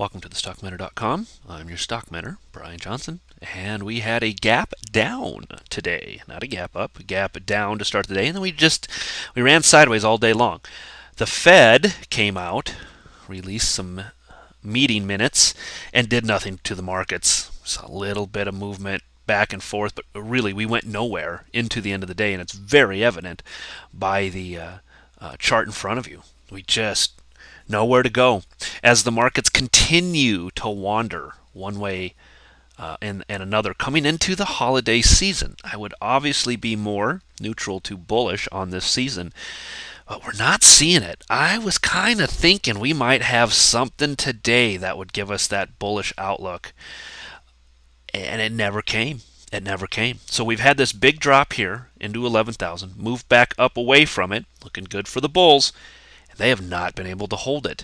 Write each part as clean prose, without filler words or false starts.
Welcome to thestockmentor.com. I'm your stock mentor, Brian Johnson, and we had a gap down today. Not a gap up, a gap down to start the day, and then we ran sideways all day long. The Fed came out, released some meeting minutes, and did nothing to the markets. Saw a little bit of movement back and forth, but really we went nowhere into the end of the day, and it's very evident by the chart in front of you. We just nowhere to go as the markets continue to wander one way and another. Coming into the holiday season, I would obviously be more neutral to bullish on this season, but we're not seeing it. I was kind of thinking we might have something today that would give us that bullish outlook, and it never came. It never came. So we've had this big drop here into 11,000, moved back up away from it, looking good for the bulls. They have not been able to hold it.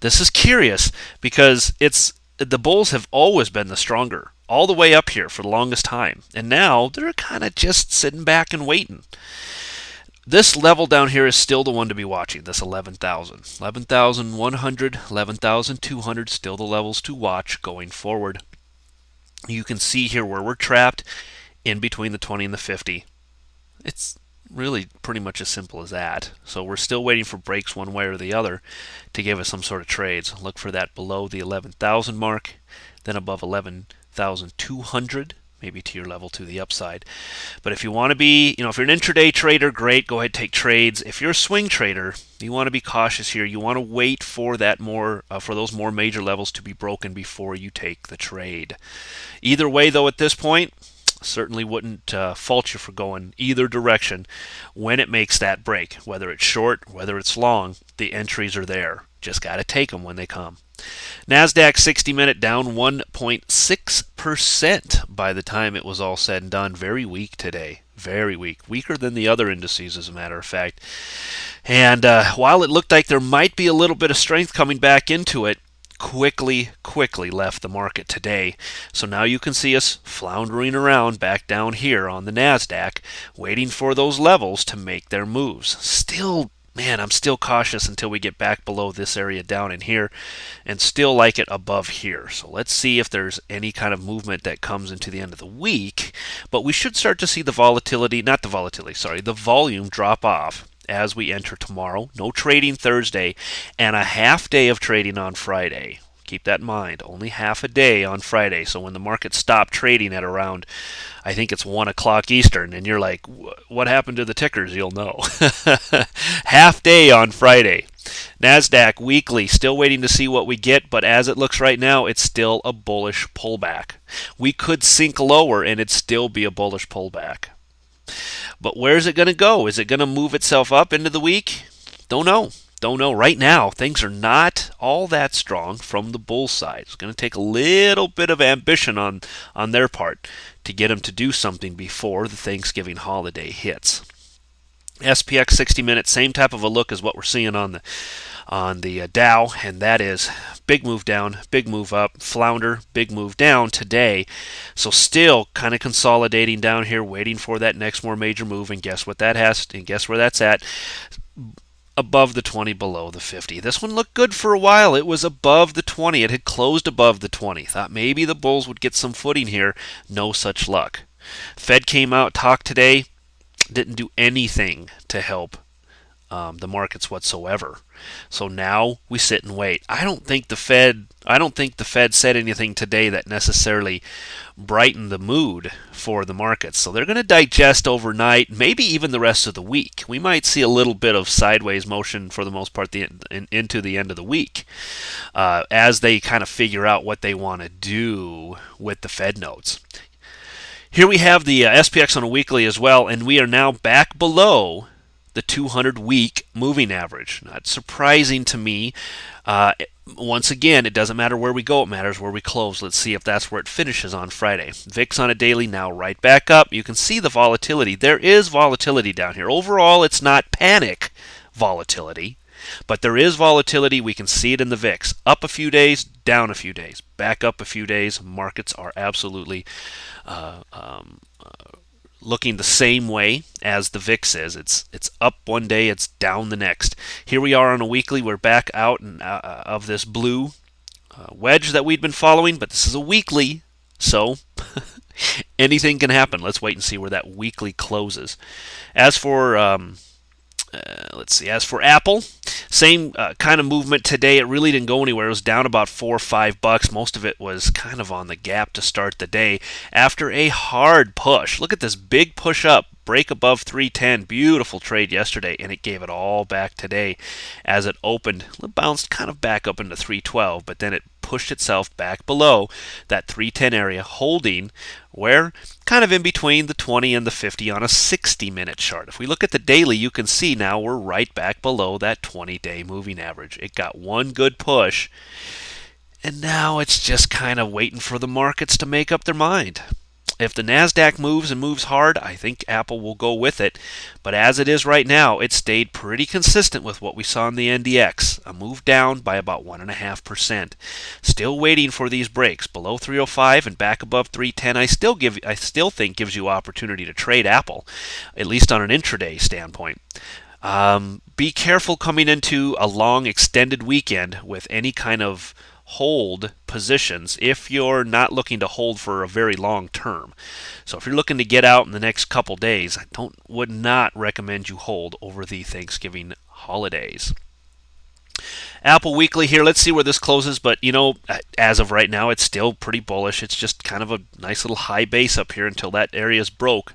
This is curious because the bulls have always been the stronger, all the way up here for the longest time, and now they're kind of just sitting back and waiting. This level down here is still the one to be watching, this 11,000. 11,100, 11,200, still the levels to watch going forward. You can see here where we're trapped in between the 20 and the 50. It's really pretty much as simple as that. So we're still waiting for breaks one way or the other to give us some sort of trades. Look for that below the 11,000 mark, then above 11,200, maybe to your level to the upside. But if you want to be, if you're an intraday trader, great, go ahead and take trades. If you're a swing trader, you want to be cautious here. You want to wait for that for those more major levels to be broken before you take the trade. Either way, though, at this point, certainly wouldn't fault you for going either direction when it makes that break. Whether it's short, whether it's long, the entries are there. Just got to take them when they come. NASDAQ 60-minute down 1.6% by the time it was all said and done. Very weak today. Very weak. Weaker than the other indices, as a matter of fact. And while it looked like there might be a little bit of strength coming back into it, quickly left the market today. So now you can see us floundering around back down here on the NASDAQ, waiting for those levels to make their moves. I'm still cautious until we get back below this area down in here, and still like it above here. So let's see if there's any kind of movement that comes into the end of the week. But we should start to see the volume drop off as we enter tomorrow. No trading Thursday, and a half day of trading on Friday. Keep that in mind. Only half a day on Friday. So when the market stopped trading at around, I think it's 1 o'clock Eastern, and you're like, what happened to the tickers? You'll know. Half day on Friday. NASDAQ weekly, still waiting to see what we get, but as it looks right now, it's still a bullish pullback. We could sink lower, and it'd still be a bullish pullback. But where is it going to go? Is it going to move itself up into the week? Don't know. Right now, things are not all that strong from the bull side. It's going to take a little bit of ambition on their part to get them to do something before the Thanksgiving holiday hits. SPX 60-minute, same type of a look as what we're seeing on the Dow, and that is big move down, big move up, flounder, big move down today. So still kind of consolidating down here, waiting for that next more major move, and guess where that's at? Above the 20, below the 50. This one looked good for a while. It was above the 20. It had closed above the 20. Thought maybe the bulls would get some footing here. No such luck. Fed came out, talked today, didn't do anything to help the markets whatsoever. So now we sit and wait. I don't think the Fed said anything today that necessarily brightened the mood for the markets. So they're going to digest overnight, maybe even the rest of the week. We might see a little bit of sideways motion for the most part into the end of the week as they kind of figure out what they want to do with the Fed notes. Here we have the SPX on a weekly as well, and we are now back below the 200-week moving average. Not surprising to me. Once again, it doesn't matter where we go, it matters where we close. Let's see if that's where it finishes on Friday. VIX on a daily now right back up. You can see the volatility. There is volatility down here. Overall, it's not panic volatility, but there is volatility. We can see it in the VIX. Up a few days, down a few days, back up a few days. Markets are absolutely looking the same way as the VIX is. It's up one day, it's down the next. Here we are on a weekly. We're back out of this blue wedge that we'd been following, but this is a weekly, so anything can happen. Let's wait and see where that weekly closes. As for let's see. As for Apple, same kind of movement today. It really didn't go anywhere. It was down about $4 or $5. Most of it was kind of on the gap to start the day after a hard push. Look at this big push up, break above 310. Beautiful trade yesterday, and it gave it all back today as it opened. It bounced kind of back up into 312, but then it pushed itself back below that 310 area, holding where kind of in between the 20 and the 50 on a 60-minute chart. If we look at the daily, you can see now we're right back below that 20-day moving average. It got one good push, and now it's just kind of waiting for the markets to make up their mind. If the NASDAQ moves and moves hard, I think Apple will go with it. But as it is right now, it stayed pretty consistent with what we saw in the NDX, a move down by about 1.5%. Still waiting for these breaks below 305 and back above 310. I still think gives you opportunity to trade Apple, at least on an intraday standpoint. Be careful coming into a long extended weekend with any kind of hold positions if you're not looking to hold for a very long term. So if you're looking to get out in the next couple days, I would not recommend you hold over the Thanksgiving holidays. Apple Weekly here, let's see where this closes, but as of right now, it's still pretty bullish. It's just kind of a nice little high base up here until that area is broke.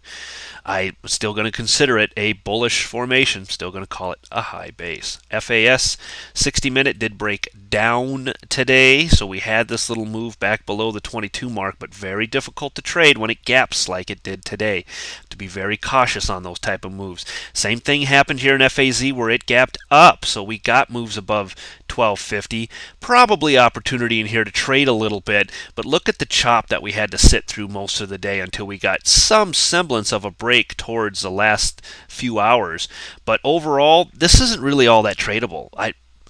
I'm still going to consider it a bullish formation, still going to call it a high base. FAS 60-minute did break down today, so we had this little move back below the 22 mark, but very difficult to trade when it gaps like it did today. To be very cautious on those type of moves. Same thing happened here in FAZ where it gapped up, so we got moves above 1250. Probably opportunity in here to trade a little bit, but look at the chop that we had to sit through most of the day until we got some semblance of a break towards the last few hours. But overall, this isn't really all that tradable.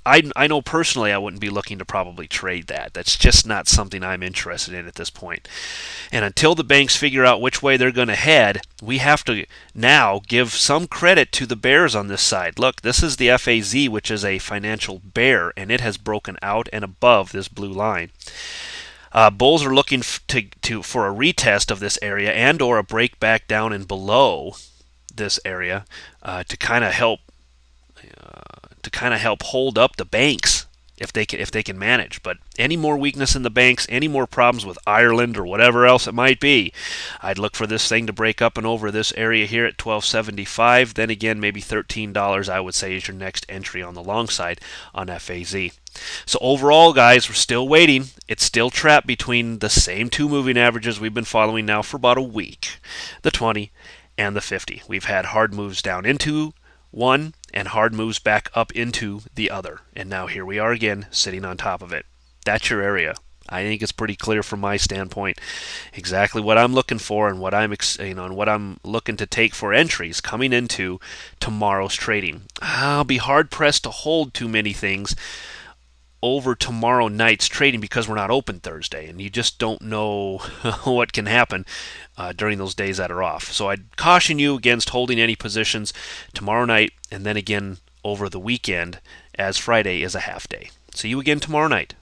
I know personally I wouldn't be looking to probably trade that. That's just not something I'm interested in at this point. And until the banks figure out which way they're going to head, we have to now give some credit to the bears on this side. Look, this is the FAZ, which is a financial bear, and it has broken out and above this blue line. Bulls are looking for a retest of this area and or a break back down and below this area to kind of help hold up the banks if they can manage. But any more weakness in the banks, any more problems with Ireland or whatever else it might be, I'd look for this thing to break up and over this area here at 1275. Then again, maybe $13 I would say is your next entry on the long side on FAZ. So overall, guys, we're still waiting. It's still trapped between the same two moving averages we've been following now for about a week, the 20 and the 50. We've had hard moves down into one and hard moves back up into the other. And now here we are again, sitting on top of it. That's your area. I think it's pretty clear from my standpoint exactly what I'm looking for and what I'm looking to take for entries coming into tomorrow's trading. I'll be hard pressed to hold too many things over tomorrow night's trading because we're not open Thursday, and you just don't know what can happen during those days that are off. So I'd caution you against holding any positions tomorrow night and then again over the weekend, as Friday is a half day. See you again tomorrow night.